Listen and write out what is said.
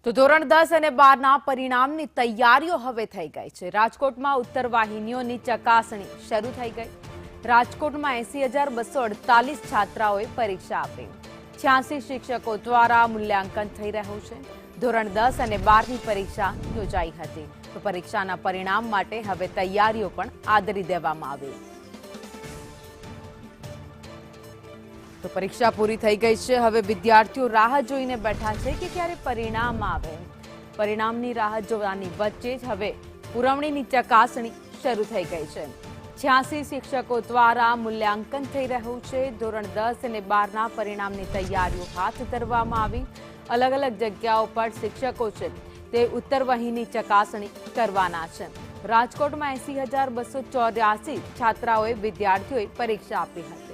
તો ધોરણ 10 અને 12ના પરિણામની તૈયારીઓ હવે થઈ ગઈ છે। રાજકોટમાં ઉત્તર વાહિનીઓની ચકાસણી શરૂ થઈ ગઈ। રાજકોટમાં 80,248 છાત્રાઓએ પરીક્ષા આપી। 86 શિક્ષકો દ્વારા મૂલ્યાંકન થઈ રહ્યું છે। ધોરણ 10 અને 12ની પરીક્ષા યોજાઈ હતી, તો પરીક્ષાના પરિણામ માટે હવે તૈયારીઓ પણ આદરી દેવામાં આવી। તો પરીક્ષા પૂરી થઈ ગઈ છે। હવે વિદ્યાર્થીઓ રાહ જોઈને બેઠા છે કે ક્યારે પરિણામ આવે। પરિણામની રાહ જોવાની વચ્ચે જ હવે પુરવણીની ચકાસણી શરૂ થઈ ગઈ છે। 86 શિક્ષકો દ્વારા મૂલ્યાંકન થઈ રહ્યું છે। ધોરણ 10 અને 12ના પરિણામની તૈયારીઓ હાથ ધરવામાં આવી। અલગ અલગ જગ્યાઓ પર શિક્ષકો છે તે ઉત્તર વાહિની ચકાસણી કરવાના છે। રાજકોટમાં 80,284 છાત્રાઓએ વિદ્યાર્થીઓએ પરીક્ષા આપી હતી।